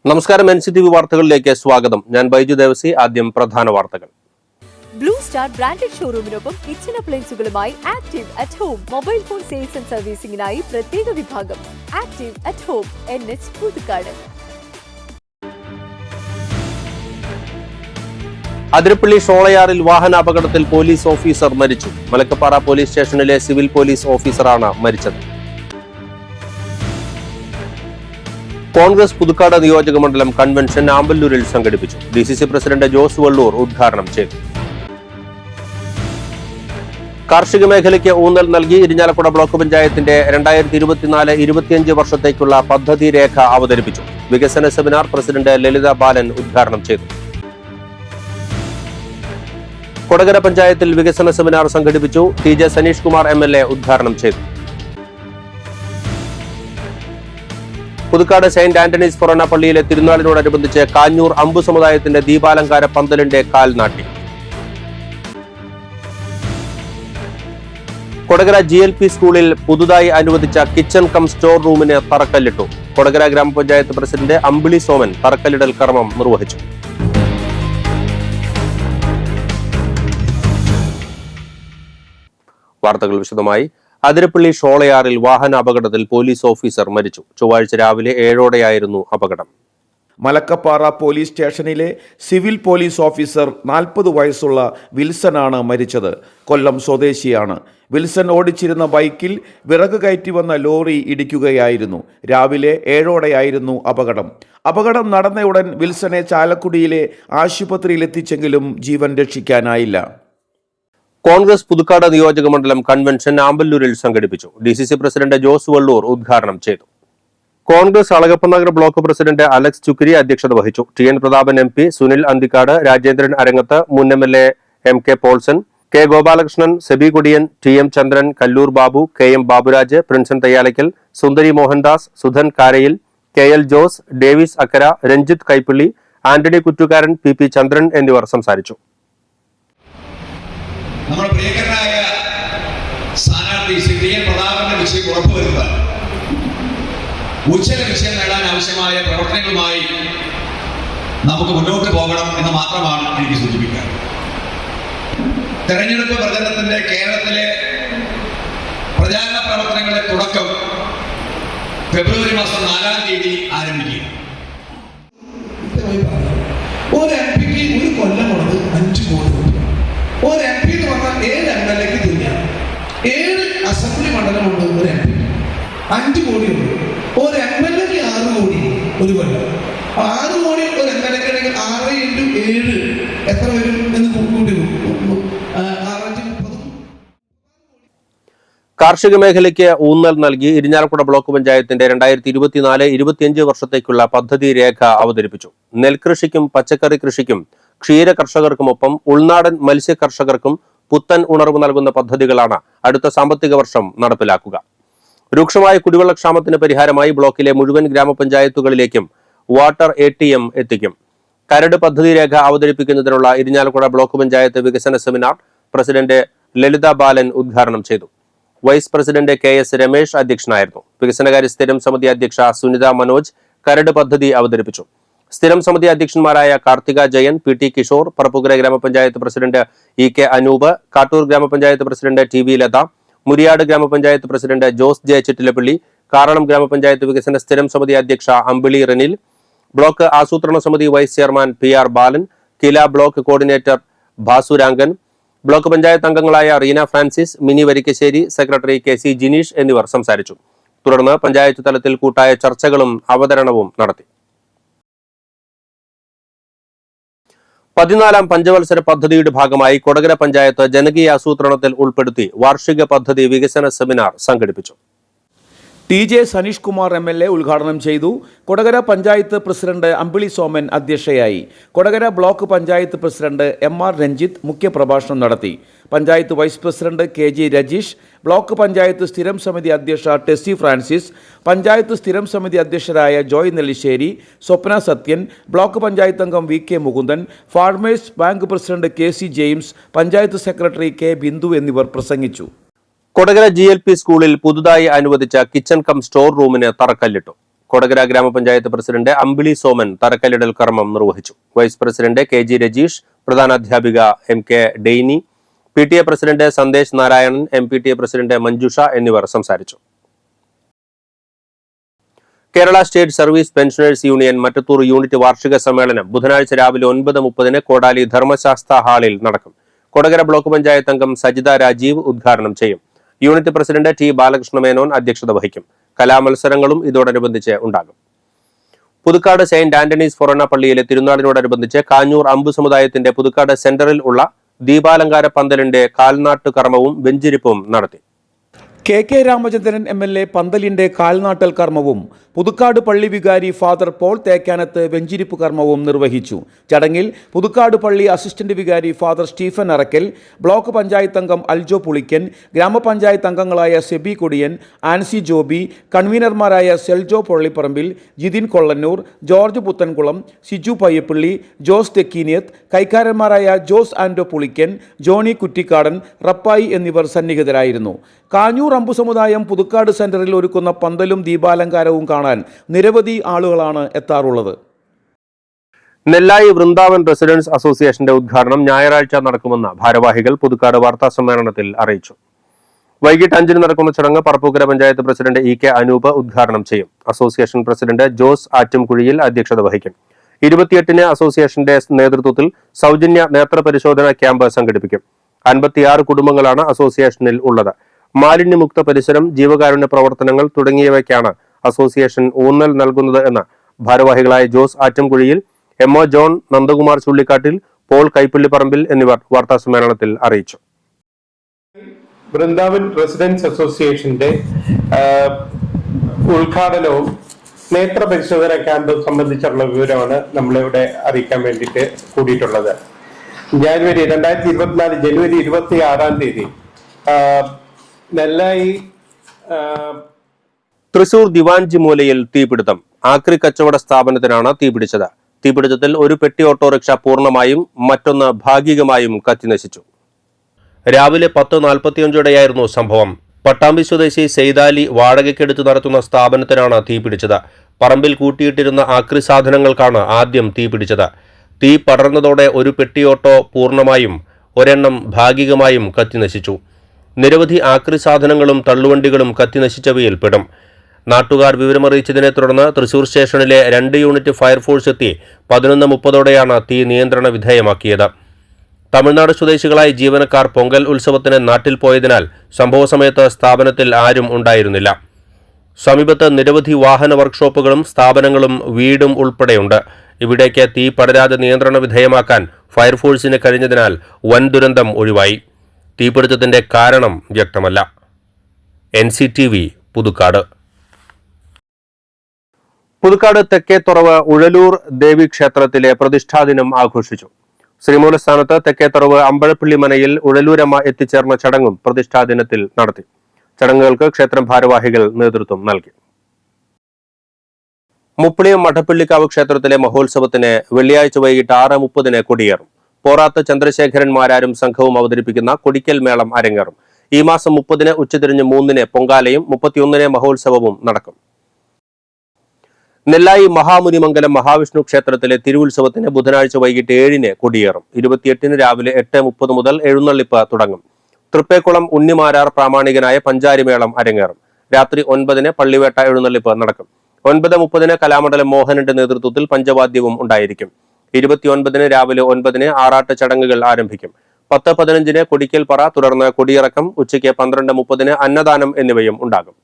നമസ്കാരം NCTV വാർത്തകളിലേക്ക് സ്വാഗതം. ഞാൻ ബൈജു ദേവസി. ആദ്യം പ്രധാന വാർത്തകൾ. ബ്ലൂ സ്റ്റാർ ബ്രാൻഡഡ് ഷോറൂമിനൊപ്പം കിച്ചൺ അപ്ലയൻസുകളുമായി active at home mobile phone sales and സർവീസിംഗിനായി പ്രത്യേക വിഭാഗം active at home NH Puthukkad. Athirappilly ഷോളയാറിൽ വാഹനാപകടത്തിൽ പോലീസ് ഓഫീസർ മരിച്ചു. മലക്കപ്പാറ പോലീസ് സ്റ്റേഷനിലെ സിവിൽ പോലീസ് ഓഫീസറാണ് മരിച്ചത്. കോൺഗ്രസ് പുതുക്കാട് നിയോജക മണ്ഡലം കൺവെൻഷൻ ആമ്പല്ലൂരിൽ സംഘടിപ്പിച്ചു. DCC പ്രസിഡന്റ് ജോസ് വള്ളൂർ ഉദ്ഘാടനം ചെയ്തു. കാർഷിക മേഖലയ്ക്ക് ഊന്നൽ നൽകി ഇരിഞ്ഞാലക്കുട ബ്ലോക്ക് പഞ്ചായത്തിന്റെ 2024-25 വർഷത്തേക്കുള്ള പദ്ധതി രേഖ അവതരിപ്പിച്ചു. വികസന സെമിനാർ പ്രസിഡന്റ് ലളിത ബാലൻ ഉദ്ഘാടനം ചെയ്തു. കൊടകര പഞ്ചായത്തിൽ വികസന സെമിനാർ സംഘടിപ്പിച്ചു. TJ സനീഷ് കുമാർ MLA ഉദ്ഘാടനം ചെയ്തു. പുതുക്കാട് സെന്റ് ആന്റണീസ് ഫൊറോന പള്ളിയിലെ തിരുനാളിനോടനുബന്ധിച്ച് കാഞ്ഞൂർ അമ്പു സമുദായത്തിന്റെ ദീപാലങ്കാര പന്തലിന്റെ കാൽ നാട്ടി. കൊടകര GLP സ്കൂളിൽ പുതുതായി അനുവദിച്ച കിച്ചൺ കം സ്റ്റോർ റൂമിന് തറക്കല്ലിട്ടു. കൊടകര ഗ്രാമപഞ്ചായത്ത് പ്രസിഡന്റ് അമ്പിളി സോമൻ തറക്കല്ലിടൽ കർമ്മം നിർവഹിച്ചു. വാർത്തകൾ വിശദമായി. അതിരപ്പള്ളി ഷോളയാറിൽ വാഹനാപകടത്തിൽ പോലീസ് ഓഫീസർ മരിച്ചു. ചൊവ്വാഴ്ച രാവിലെ 7:00 അപകടം. മലക്കപ്പാറ പോലീസ് സ്റ്റേഷനിലെ സിവിൽ പോലീസ് ഓഫീസർ 40 വയസ്സുള്ള വിൽസനാണ് മരിച്ചത്. കൊല്ലം സ്വദേശിയാണ്. വിൽസൺ ഓടിച്ചിരുന്ന ബൈക്കിൽ വിറക് കയറ്റി വന്ന ലോറി ഇടിക്കുകയായിരുന്നു. രാവിലെ 7:00 അപകടം നടന്നയുടൻ വിൽസനെ ചാലക്കുടിയിലെ ആശുപത്രിയിൽ എത്തിച്ചെങ്കിലും ജീവൻ രക്ഷിക്കാനായില്ല. കോൺഗ്രസ് പുതുക്കാട് നിയോജക മണ്ഡലം കൺവെൻഷൻ ആമ്പല്ലൂരിൽ സംഘടിപ്പിച്ചു. DCC പ്രസിഡന്റ് ജോസ് വള്ളൂർ ഉദ്ഘാടനം ചെയ്തു. കോൺഗ്രസ് അളഗപ്പനഗർ ബ്ലോക്ക് പ്രസിഡന്റ് അലക്സ് ചുക്രി അധ്യക്ഷത വഹിച്ചു. TN പ്രതാപൻ MP, സുനിൽ അന്തിക്കാട്, രാജേന്ദ്രൻ അരങ്ങത്ത്, മുൻ MLA MK Paulson, K Gopalakrishnan, SEBI Kodiyan, TM ചന്ദ്രൻ, കല്ലൂർ ബാബു, KM ബാബുരാജ്, പ്രിൻസൻ തയ്യാലയ്ക്കൽ, സുന്ദരി മോഹൻദാസ്, സുധൻ കാരയിൽ, KL ജോസ്, ഡേവിസ് അക്കര, രഞ്ജിത്ത് കൈപ്പള്ളി, ആന്റണി കുറ്റുകാരൻ, PP ചന്ദ്രൻ എന്നിവർ സംസാരിച്ചു. നമ്മുടെ പ്രിയങ്കരനായ സ്ഥാനാർത്ഥി TN പ്രതാപന്റെ വിജയം ഉറപ്പുവരുത്താൻ ഉജ്ജ്വല വിജയം നേടാൻ ആവശ്യമായ പ്രവർത്തനങ്ങളുമായി നമുക്ക് മുന്നോട്ട് പോകണം എന്ന് മാത്രമാണ് എനിക്ക് സൂചിപ്പിക്കാൻ. തെരഞ്ഞെടുപ്പ് പ്രചരണത്തിന്റെ കേരളത്തിലെ പ്രചാരണ പ്രവർത്തനങ്ങളുടെ തുടക്കം ഫെബ്രുവരി മാസം 4-ാം തീയതി ആരംഭിക്കും. ഒരു MPക്ക് ഒരു കൊല്ലം കൊണ്ട് 5 കോടി രൂപ. ഒരു MP എന്ന് പറഞ്ഞാൽ 7 MLAക്ക് തുല്യാണ്. 7 അസംബ്ലി മണ്ഡലമുണ്ട് ഒരു MP. 5 കോടിയുണ്ട്. ഒരു MLAക്ക് 6 കോടി ഒരു കൊല്ലം. 6 കോടി ഒരു MLAക്ക് ആണെങ്കിൽ 6 × 7 എത്ര വരും എന്ന് കൂട്ടി 630. കാർഷിക മേഖലയ്ക്ക് ഊന്നൽ നൽകി ഇരിഞ്ഞാലക്കുട ബ്ലോക്ക് പഞ്ചായത്തിന്റെ 2024-25 വർഷത്തേക്കുള്ള പദ്ധതി രേഖ അവതരിപ്പിച്ചു. നെൽകൃഷിക്കും പച്ചക്കറി കൃഷിക്കും ക്ഷീര കർഷകർക്കുമൊപ്പം ഉൾനാടൻ മത്സ്യ കർഷകർക്കും പുത്തൻ ഉണർവ് നൽകുന്ന പദ്ധതികളാണ് അടുത്ത സാമ്പത്തിക വർഷം നടപ്പിലാക്കുക. രൂക്ഷമായ കുടിവെള്ളക്ഷാമത്തിന് പരിഹാരമായി ബ്ലോക്കിലെ മുഴുവൻ ഗ്രാമപഞ്ചായത്തുകളിലേക്കും വാട്ടർ ATM എത്തിക്കും. കരട് പദ്ധതി രേഖ അവതരിപ്പിക്കുന്നതിനുള്ള ഇരിഞ്ഞാലക്കുട ബ്ലോക്ക് പഞ്ചായത്ത് വികസന സെമിനാർ പ്രസിഡന്റ് ലളിത ബാലൻ ഉദ്ഘാടനം ചെയ്തു. വൈസ് പ്രസിഡന്റ് KS രമേശ് അധ്യക്ഷനായിരുന്നു. വികസനകാര്യ സ്ഥിരം സമിതി അധ്യക്ഷ സുനിത മനോജ് കരട് പദ്ധതി അവതരിപ്പിച്ചു. സ്ഥിരം സമിതി അധ്യക്ഷന്മാരായ കാർത്തിക ജയൻ, PT കിഷോർ, പറപ്പുകര ഗ്രാമപഞ്ചായത്ത് പ്രസിഡന്റ് EK അനൂപ്, കാട്ടൂർ ഗ്രാമപഞ്ചായത്ത് പ്രസിഡന്റ് TV ലത, മുരിയാട് ഗ്രാമപഞ്ചായത്ത് പ്രസിഡന്റ് ജോസ് J ചിറ്റിലപ്പള്ളി, കാറളം ഗ്രാമപഞ്ചായത്ത് വികസന സ്ഥിരം സമിതി അധ്യക്ഷ അമ്പിളി റനിൽ, ബ്ലോക്ക് ആസൂത്രണ സമിതി vice chairman PR Balan, KILA block coordinator Bhasurangan, block panchayat അംഗങ്ങളായ റീന ഫ്രാൻസിസ്, മിനി വരിക്കശ്ശേരി, സെക്രട്ടറി KC ജിനീഷ് എന്നിവർ സംസാരിച്ചു. തുടർന്ന് പഞ്ചായത്ത് തലത്തിൽ കൂട്ടായ ചർച്ചകളും അവതരണവും നടത്തി. 14ാം പഞ്ചവത്സര പദ്ധതിയുടെ ഭാഗമായി കൊടകര പഞ്ചായത്ത് ജനകീയ ആസൂത്രണത്തിൽ ഉൾപ്പെടുത്തി വാർഷിക പദ്ധതി വികസന സെമിനാർ സംഘടിപ്പിച്ചു. TJ സനീഷ് കുമാർ MLA ഉദ്ഘാടനം ചെയ്തു. കൊടകര പഞ്ചായത്ത് പ്രസിഡന്റ് അമ്പിളി സോമൻ അധ്യക്ഷയായി. Kodakara block panchayat president MR Ranjith മുഖ്യപ്രഭാഷണം നടത്തി. Panchayat vice president KG Rajeesh, block panchayat സ്ഥിരം സമിതി അധ്യക്ഷ ടെസ്സി ഫ്രാൻസിസ്, പഞ്ചായത്ത് സ്ഥിരം സമിതി അധ്യക്ഷരായ ജോയ് നെല്ലിശ്ശേരി, സ്വപ്ന സത്യൻ, ബ്ലോക്ക് പഞ്ചായത്ത് അംഗം VK Mukundan, farmers bank president KC James, panchayat secretary K Bindu എന്നിവർ പ്രസംഗിച്ചു. കൊടകര GLP സ്കൂളിൽ പുതുതായി അനുവദിച്ച കിച്ചൺ കം സ്റ്റോർ റൂമിന് തറക്കല്ലിട്ടു. കൊടകര ഗ്രാമപഞ്ചായത്ത് പ്രസിഡന്റ് അമ്പിളി സോമൻ തറക്കല്ലിടൽ കർമ്മം നിർവഹിച്ചു. വൈസ് പ്രസിഡന്റ് KG രജീഷ്, പ്രധാനാധ്യാപിക MK Dainy, PTA president Sandesh Narayanan, MPTA president Manjusha എന്നിവർ സംസാരിച്ചു. Kerala state service pensioners union Mattathur unit വാർഷിക സമ്മേളനം ബുധനാഴ്ച രാവിലെ 9:30 കോടാലി ധർമ്മശാസ്ത്ര ഹാളിൽ നടക്കും. കൊടകര ബ്ലോക്ക് പഞ്ചായത്ത് അംഗം സജിത രാജീവ് ഉദ്ഘാടനം ചെയ്യും. Unit president T Balakrishna Menon അധ്യക്ഷത വഹിക്കും. കലാമത്സരങ്ങളും ഇതോടനുബന്ധിച്ച് ഉണ്ടാകും. പുതുക്കാട് സെയിന്റ് ആന്റണീസ് ഫൊറോന പള്ളിയിലെ തിരുനാളിനോടനുബന്ധിച്ച് കാഞ്ഞൂർ അമ്പു സമുദായത്തിന്റെ പുതുക്കാട് സെന്ററിൽ ഉള്ള ദീപാലങ്കാര പന്തലിന്റെ കാൽനാട്ടു കർമ്മവും വെഞ്ചിരിപ്പും നടത്തി. KK രാമചന്ദ്രൻ MLA പന്തലിന്റെ കാൽനാട്ടൽ കർമ്മവും പുതുക്കാട് പള്ളി വികാരി ഫാദർ പോൾ തേക്കാനത്ത് വെഞ്ചിരിപ്പ് കർമ്മവും നിർവഹിച്ചു. ചടങ്ങിൽ പുതുക്കാട് പള്ളി അസിസ്റ്റന്റ് വികാരി father Stephen Arakkal, block panchayat അംഗം അൽജോ പുളിക്കൻ, ഗ്രാമപഞ്ചായത്ത് അംഗങ്ങളായ സെബി കൊടിയൻ, ആൻസി ജോബി, കൺവീനർമാരായ സെൽജോ പൊള്ളിപ്പറമ്പിൽ, ജിതിൻ കൊള്ളന്നൂർ, ജോർജ് പുത്തൻകുളം, സിജു പയ്യപ്പള്ളി, ജോസ് തെക്കീനിയത്ത്, കൈക്കാരന്മാരായ ജോസ് ആൻഡോ പുളിക്കൻ, ജോണി കുറ്റിക്കാടൻ, റപ്പായി എന്നിവർ സന്നിഹിതരായിരുന്നു. കാഞ്ഞൂർ അമ്പു സമുദായം പുതുക്കാട് സെന്ററിൽ ഒരുക്കുന്ന പന്തലും ദീപാലങ്കാരവും കാണാൻ നിരവധി ആളുകളാണ് എത്താറുള്ളത്. നെല്ലായി വൃന്ദാവൻ റെസിഡൻസ് അസോസിയേഷന്റെ ഉദ്ഘാടനം ഞായറാഴ്ച നടക്കുമെന്ന് ഭാരവാഹികൾ പുതുക്കാട് വാർത്താ സമ്മേളനത്തിൽ അറിയിച്ചു. വൈകിട്ട് 5 നടക്കുന്ന ചടങ്ങ് പറപ്പൂക്കര പഞ്ചായത്ത് പ്രസിഡന്റ് EK അനൂപ് ഉദ്ഘാടനം ചെയ്യും. അസോസിയേഷൻ പ്രസിഡന്റ് ജോസ് ആറ്റുംകുഴിയിൽ അധ്യക്ഷത വഹിക്കും. 28 അസോസിയേഷന്റെ നേതൃത്വത്തിൽ സൗജന്യ നേത്ര പരിശോധന ക്യാമ്പ് സംഘടിപ്പിക്കും. 56 കുടുംബങ്ങളാണ് അസോസിയേഷനിൽ ഉള്ളത്. മാലിന്യമുക്ത പരിസരം, ജീവകാരുണ്യ പ്രവർത്തനങ്ങൾ തുടങ്ങിയവയ്ക്കാണ് അസോസിയേഷൻ ഊന്നൽ നൽകുന്നത് എന്ന് ഭാരവാഹികളായ Jose ആറ്റംകുഴിയിൽ, MO John, Nandakumar ചുള്ളിക്കാട്ടിൽ, Paul കൈപ്പള്ളിപ്പറമ്പിൽ എന്നിവർ വാർത്താസമ്മേളനത്തിൽ അറിയിച്ചു. വൃന്ദാവൻ റെസിഡൻസ് അസോസിയേഷന്റെ ഉദ്ഘാടനവും നേത്ര പരിശോധന ക്യാമ്പ് സംബന്ധിച്ചുള്ള വിവരമാണ് നമ്മളിവിടെ അറിയിക്കാൻ വേണ്ടിയിട്ട് കൂടിയിട്ടുള്ളത്. ജനുവരി 26 തീയതി നെല്ലായി തൃശൂർ ദിവാൻജി മൂലയിൽ തീപിടുത്തം. ആക്രി കച്ചവട സ്ഥാപനത്തിനാണ് തീപിടിച്ചത്. തീപിടുത്തത്തിൽ ഒരു പെട്ടി ഓട്ടോറിക്ഷ പൂർണ്ണമായും മറ്റൊന്ന് ഭാഗികമായും കത്തിനശിച്ചു. രാവിലെ 10:45 സംഭവം. പട്ടാമ്പി സ്വദേശി സെയ്താലി വാടകയ്ക്കെടുത്ത് നടത്തുന്ന സ്ഥാപനത്തിനാണ് തീപിടിച്ചത്. പറമ്പിൽ കൂട്ടിയിട്ടിരുന്ന ആക്രി സാധനങ്ങൾക്കാണ് ആദ്യം തീപിടിച്ചത്. തീ പടർന്നതോടെ ഒരു പെട്ടി ഓട്ടോ പൂർണ്ണമായും ഒരെണ്ണം ഭാഗികമായും കത്തിനശിച്ചു. നിരവധി ആക്രി സാധനങ്ങളും തള്ളുവണ്ടികളും കത്തിനശിച്ചവയിൽ പെടും. നാട്ടുകാർ വിവരമറിയിച്ചതിനെ തുടർന്ന് തൃശൂർ സ്റ്റേഷനിലെ 2 യൂണിറ്റ് ഫയർഫോഴ്സ് എത്തി 11:30 തീ നിയന്ത്രണ വിധേയമാക്കിയത്. തമിഴ്നാട് സ്വദേശികളായ ജീവനക്കാർ പൊങ്കൽ ഉത്സവത്തിന് നാട്ടിൽ പോയതിനാൽ സംഭവസമയത്ത് സ്ഥാപനത്തിൽ ആരും ഉണ്ടായിരുന്നില്ല. സമീപത്ത് നിരവധി വാഹന വർക്ക്ഷോപ്പുകളും സ്ഥാപനങ്ങളും വീടും ഉൾപ്പെടെയുണ്ട്. ഇവിടേക്ക് തീ പടരാതെ നിയന്ത്രണ വിധേയമാക്കാൻ ഫയർഫോഴ്സിന് കഴിഞ്ഞതിനാൽ വൻ ദുരന്തം ഒഴിവായി. തീപിടുത്തത്തിന്റെ കാരണം വ്യക്തമല്ല. NCTV പുതുക്കാട്. പുതുക്കാട് തെക്കേത്തുറവ് ഉഴലൂർ ദേവീക്ഷേത്രത്തിലെ പ്രതിഷ്ഠാദിനം ആഘോഷിച്ചു. ശ്രീമൂലസ്ഥാനത്ത് തെക്കേത്തുറവ് അമ്പഴപ്പള്ളി മനയിൽ ഉഴലൂരമ്മ എത്തിച്ചേർന്ന ചടങ്ങും പ്രതിഷ്ഠാദിനത്തിൽ നടത്തി. ചടങ്ങുകൾക്ക് ക്ഷേത്രം ഭാരവാഹികൾ നേതൃത്വം നൽകി. മുപ്പിളിയം മഠപ്പള്ളിക്കാവ് ക്ഷേത്രത്തിലെ മഹോത്സവത്തിന് വെള്ളിയാഴ്ച വൈകിട്ട് 6:30 കൊടിയേറും. പോറാത്ത് ചന്ദ്രശേഖരന്മാരാരും സംഘവും അവതരിപ്പിക്കുന്ന കൊടിക്കൽ മേളം അരങ്ങേറും. ഈ മാസം 30 ഉച്ചതിരിഞ്ഞ് 3 പൊങ്കാലയും 31 മഹോത്സവവും നടക്കും. നെല്ലായി മഹാമുനിമംഗലം മഹാവിഷ്ണു ക്ഷേത്രത്തിലെ തിരുവുത്സവത്തിന് ബുധനാഴ്ച വൈകിട്ട് 7 കൊടിയേറും. 28 രാവിലെ 8:30 മുതൽ എഴുന്നള്ളിപ്പ് തുടങ്ങും. തൃപ്പേക്കുളം ഉണ്ണിമാരാർ പ്രാമാണികനായ പഞ്ചാരിമേളം അരങ്ങേറും. രാത്രി 9 പള്ളിവേട്ട എഴുന്നള്ളിപ്പ് നടക്കും. 9:30 കലാമണ്ഡലം മോഹനന്റെ നേതൃത്വത്തിൽ പഞ്ചവാദ്യവും ഉണ്ടായിരിക്കും. 29 രാവിലെ 9 ആറാട്ട് ചടങ്ങുകൾ ആരംഭിക്കും. 10:15 കൊടിക്കൽ പറ, തുടർന്ന് കൊടിയിറക്കം, ഉച്ചയ്ക്ക് 12:30 അന്നദാനം എന്നിവയും ഉണ്ടാകും.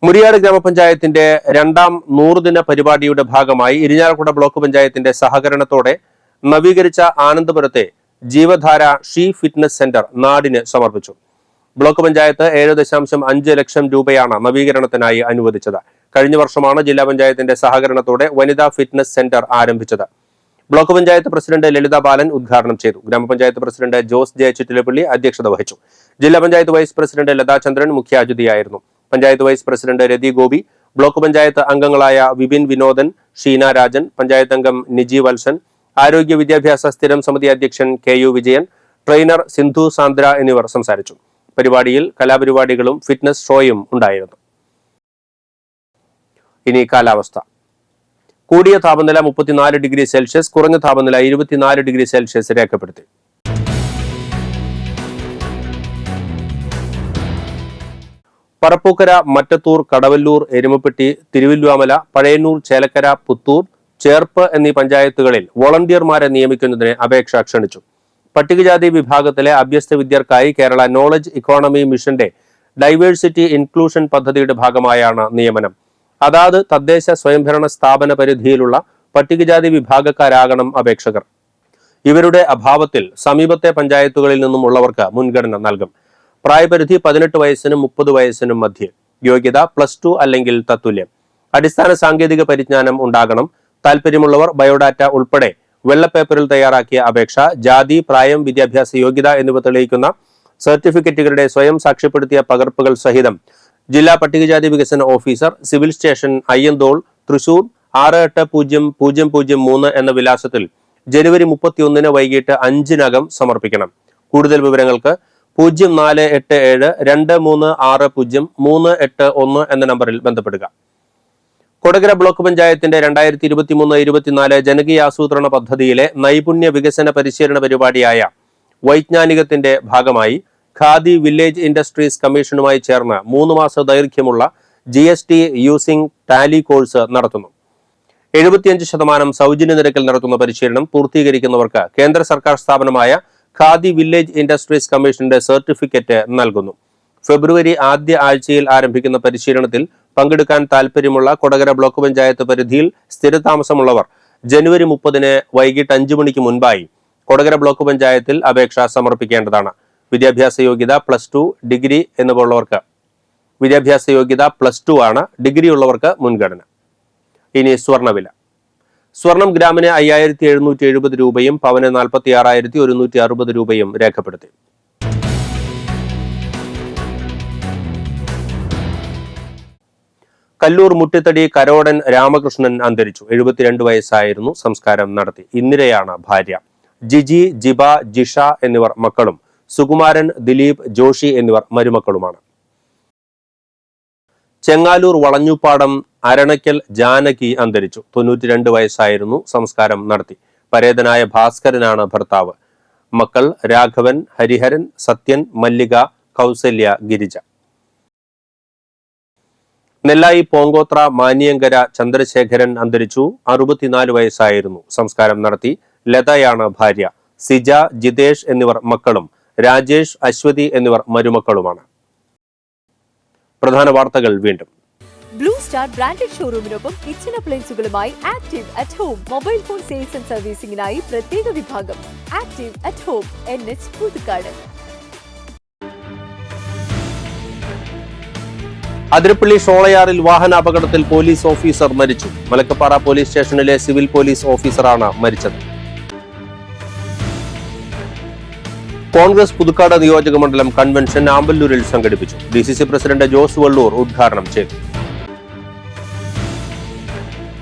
മുരിയാട് ഗ്രാമപഞ്ചായത്തിന്റെ 2ാം 100 ദിന പരിപാടിയുടെ ഭാഗമായി ഇരിഞ്ഞാലക്കുട ബ്ലോക്ക് പഞ്ചായത്തിന്റെ സഹകരണത്തോടെ നവീകരിച്ച ആനന്ദപുരത്തെ ജീവധാര ഷീ ഫിറ്റ്നസ് സെന്റർ നാടിന് സമർപ്പിച്ചു. ബ്ലോക്ക് പഞ്ചായത്ത് 7.5 ലക്ഷം രൂപയാണ് നവീകരണത്തിനായി അനുവദിച്ചത്. കഴിഞ്ഞ വർഷമാണ് ജില്ലാ പഞ്ചായത്തിന്റെ സഹകരണത്തോടെ വനിതാ ഫിറ്റ്നസ് സെന്റർ ആരംഭിച്ചത്. ബ്ലോക്ക് പഞ്ചായത്ത് പ്രസിഡന്റ് ലളിത ബാലൻ ഉദ്ഘാടനം ചെയ്തു. ഗ്രാമപഞ്ചായത്ത് പ്രസിഡന്റ് ജോസ് ജെ ചിറ്റിലപ്പള്ളി അധ്യക്ഷത വഹിച്ചു. ജില്ലാ പഞ്ചായത്ത് വൈസ് പ്രസിഡന്റ് ലതാചന്ദ്രൻ മുഖ്യാതിഥിയായിരുന്നു. Panchayat vice president Rathi Gopi, block panchayat അംഗങ്ങളായ വിപിൻ വിനോദൻ, ഷീന രാജൻ, പഞ്ചായത്ത് അംഗം നിജി വത്സൻ, ആരോഗ്യ വിദ്യാഭ്യാസ സ്ഥിരം സമിതി അധ്യക്ഷൻ KU വിജയൻ, ട്രെയിനർ സിന്ധു സാന്ദ്ര എന്നിവർ സംസാരിച്ചു. പരിപാടിയിൽ കലാപരിപാടികളും ഫിറ്റ്നസ് ഷോയും ഉണ്ടായിരുന്നു. ഇനി കാലാവസ്ഥ. കൂടിയ താപനില 34 ഡിഗ്രി സെൽഷ്യസ്, കുറഞ്ഞ താപനില 24 ഡിഗ്രി സെൽഷ്യസ് രേഖപ്പെടുത്തി. പറപ്പൂക്കര, മറ്റത്തൂർ, കടവല്ലൂർ, എരുമപ്പെട്ടി, തിരുവല്ലുവാമല, പഴയന്നൂർ, ചേലക്കര, പുത്തൂർ, ചേർപ്പ് എന്നീ പഞ്ചായത്തുകളിൽ വോളണ്ടിയർമാരെ നിയമിക്കുന്നതിന് അപേക്ഷ ക്ഷണിച്ചു. പട്ടികജാതി വിഭാഗത്തിലെ അഭ്യസ്ത വിദ്യർക്കായി കേരള നോളജ് ഇക്കോണമി മിഷന്റെ ഡൈവേഴ്സിറ്റി ഇൻക്ലൂഷൻ പദ്ധതിയുടെ ഭാഗമായാണ് നിയമനം. അതാത് തദ്ദേശ സ്വയംഭരണ സ്ഥാപന പരിധിയിലുള്ള പട്ടികജാതി വിഭാഗക്കാരാകണം അപേക്ഷകർ. ഇവരുടെ അഭാവത്തിൽ സമീപത്തെ പഞ്ചായത്തുകളിൽ നിന്നും ഉള്ളവർക്ക് മുൻഗണന നൽകും. പ്രായപരിധി 18 വയസ്സിനും 30 വയസ്സിനും മധ്യേ. യോഗ്യത +2 അല്ലെങ്കിൽ തത്തുല്യം. അടിസ്ഥാന സാങ്കേതിക പരിജ്ഞാനം ഉണ്ടാകണം. താൽപര്യമുള്ളവർ ബയോഡാറ്റ ഉൾപ്പെടെ വെള്ളപ്പേപ്പറിൽ തയ്യാറാക്കിയ അപേക്ഷ, ജാതി, പ്രായം, വിദ്യാഭ്യാസ യോഗ്യത എന്നിവ തെളിയിക്കുന്ന സർട്ടിഫിക്കറ്റുകളുടെ സ്വയം സാക്ഷ്യപ്പെടുത്തിയ പകർപ്പുകൾ സഹിതം ജില്ലാ പട്ടികജാതി വികസന officer, civil station, Ayyanthole, Thrissur 680003 എന്ന വിലാസത്തിൽ ജനുവരി 31 വൈകിട്ട് 5-നകം സമർപ്പിക്കണം. കൂടുതൽ വിവരങ്ങൾക്ക് 048723600381 എന്ന നമ്പറിൽ ബന്ധപ്പെടുക. കൊടകര ബ്ലോക്ക് പഞ്ചായത്തിന്റെ 2023-24 ജനകീയ ആസൂത്രണ പദ്ധതിയിലെ നൈപുണ്യ വികസന പരിശീലന പരിപാടിയായ വൈജ്ഞാനികത്തിന്റെ ഭാഗമായി ഖാദി വില്ലേജ് ഇൻഡസ്ട്രീസ് കമ്മീഷനുമായി ചേർന്ന് 3 മാസ ദൈർഘ്യമുള്ള GST യൂസിംഗ് ടാലി കോഴ്സ് നടത്തുന്നു. 75% സൗജന്യ നിരക്കിൽ നടത്തുന്ന പരിശീലനം പൂർത്തീകരിക്കുന്നവർക്ക് കേന്ദ്ര സർക്കാർ സ്ഥാപനമായ ഖാദി വില്ലേജ് ഇൻഡസ്ട്രീസ് കമ്മീഷന്റെ സർട്ടിഫിക്കറ്റ് നൽകുന്നു. ഫെബ്രുവരി ആദ്യ ആഴ്ചയിൽ ആരംഭിക്കുന്ന പരിശീലനത്തിൽ പങ്കെടുക്കാൻ താൽപര്യമുള്ള കൊടകര ബ്ലോക്ക് പഞ്ചായത്ത് പരിധിയിൽ സ്ഥിരതാമസമുള്ളവർ ജനുവരി 30 വൈകിട്ട് 5 മണിക്ക് മുൻപായി കൊടകര ബ്ലോക്ക് പഞ്ചായത്തിൽ അപേക്ഷ സമർപ്പിക്കേണ്ടതാണ്. വിദ്യാഭ്യാസ യോഗ്യത +2, ഡിഗ്രി എന്നിവയുള്ളവർക്ക് വിദ്യാഭ്യാസ യോഗ്യത +2 ആണ്. ഡിഗ്രി ഉള്ളവർക്ക് മുൻഗണന. ഇനി സ്വർണ്ണവില. സ്വർണം ഗ്രാമിന് 5770 രൂപയും പവന് 46,160 രൂപയും രേഖപ്പെടുത്തി. കല്ലൂർ മുട്ടിത്തടി കരോടൻ രാമകൃഷ്ണൻ അന്തരിച്ചു. 72 വയസ്സായിരുന്നു. സംസ്കാരം നടത്തി. ഇന്ദിരയാണ് ഭാര്യ. ജിജി, ജിബ, ജിഷ എന്നിവർ മക്കളും സുകുമാരൻ, ദിലീപ്, ജോഷി എന്നിവർ മരുമക്കളുമാണ്. ചെങ്ങാലൂർ വളഞ്ഞുപാടം അരണയ്ക്കൽ ജാനകി അന്തരിച്ചു. 92 വയസ്സായിരുന്നു. സംസ്കാരം നടത്തി. പരേതനായ ഭാസ്കരനാണ് ഭർത്താവ്. മക്കൾ രാഘവൻ, ഹരിഹരൻ, സത്യൻ, മല്ലിക, കൗസല്യ, ഗിരിജ. നെല്ലായി പോങ്കോത്ര മാനിയങ്കര ചന്ദ്രശേഖരൻ അന്തരിച്ചു. 64 വയസ്സായിരുന്നു. സംസ്കാരം നടത്തി. ലതയാണ് ഭാര്യ. സിജ, ജിതേഷ് എന്നിവർ മക്കളും രാജേഷ്, അശ്വതി എന്നിവർ മരുമക്കളുമാണ്. പ്രധാന വാർത്തകൾ വീണ്ടും. ബ്ലൂ സ്റ്റാർ ബ്രാൻഡഡ് ഷോറൂമിനൊപ്പം കിച്ചൺ അപ്ലയൻസുകളുമായി active at home mobile phone sales and സർവീസിംഗിനായി പ്രത്യേക വിഭാഗം. Active at home, NH Puthukkad. Athirappilly ഷോളയാറിൽ വാഹനാപകടത്തിൽ പോലീസ് ഓഫീസർ മരിച്ചു. മലക്കപ്പാറ പോലീസ് സ്റ്റേഷനിലെ സിവിൽ പോലീസ് ഓഫീസറാണ് മരിച്ചത്. കോൺഗ്രസ് പുതുക്കാട് നിയോജക മണ്ഡലം കൺവെൻഷൻ ആമ്പല്ലൂരിൽ സംഘടിപ്പിച്ചു. DCC പ്രസിഡന്റ് ജോസ് വള്ളൂർ ഉദ്ഘാടനം ചെയ്തു.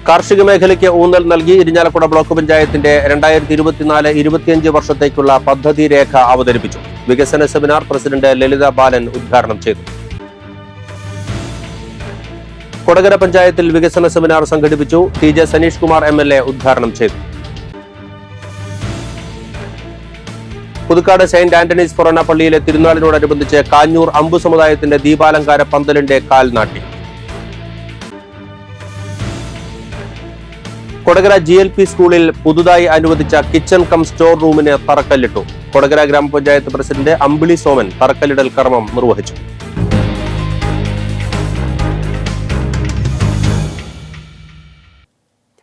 കാർഷിക മേഖലയ്ക്ക് ഊന്നൽ നൽകി ഇരിഞ്ഞാലക്കുട ബ്ലോക്ക് പഞ്ചായത്തിന്റെ 2024-25 വർഷത്തേക്കുള്ള പദ്ധതി രേഖ അവതരിപ്പിച്ചു. വികസന സെമിനാർ പ്രസിഡന്റ് ലളിത ബാലൻ ഉദ്ഘാടനം ചെയ്തു. കൊടകര പഞ്ചായത്തിൽ വികസന സെമിനാർ സംഘടിപ്പിച്ചു. TJ സനീഷ് കുമാർ MLA ഉദ്ഘാടനം ചെയ്തു. പുതുക്കാട് സെയിന്റ് ആന്റണീസ് ഫൊറോന പള്ളിയിലെ തിരുനാളിനോടനുബന്ധിച്ച് കാഞ്ഞൂർ അമ്പു സമുദായത്തിന്റെ ദീപാലങ്കാര പന്തലിന്റെ കാൽനാട്ടി. കൊടകര GLP സ്കൂളിൽ പുതുതായി അനുവദിച്ച കിച്ചൺ കം സ്റ്റോർ റൂമിന് തറക്കല്ലിട്ടു. കൊടകര ഗ്രാമപഞ്ചായത്ത് പ്രസിഡന്റ് അമ്പിളി സോമൻ തറക്കല്ലിടൽ കർമ്മം നിർവഹിച്ചു.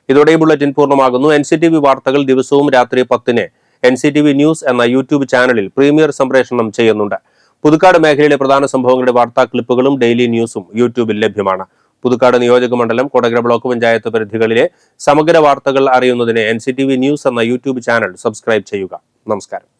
ഇതോടെ ബുള്ളറ്റിൻ പൂർണ്ണമാകുന്നു. NCTV വാർത്തകൾ ദിവസവും രാത്രി 10-ന് NCTV ന്യൂസ് എന്ന യൂട്യൂബ് ചാനലിൽ പ്രീമിയർ സംപ്രേഷണം ചെയ്യുന്നുണ്ട്. പുതുക്കാട് മേഖലയിലെ പ്രധാന സംഭവങ്ങളുടെ വാർത്താ ക്ലിപ്പുകളും ഡെയിലി ന്യൂസും യൂട്യൂബിൽ ലഭ്യമാണ്. പുതുക്കാട് നിയോജക മണ്ഡലം, കൊടകര ബ്ലോക്ക് പഞ്ചായത്ത് പരിധികളിലെ സമഗ്ര വാർത്തകൾ അറിയുന്നതിന് NCTV ന്യൂസ് എന്ന യൂട്യൂബ് ചാനൽ സബ്സ്ക്രൈബ് ചെയ്യുക. നമസ്കാരം.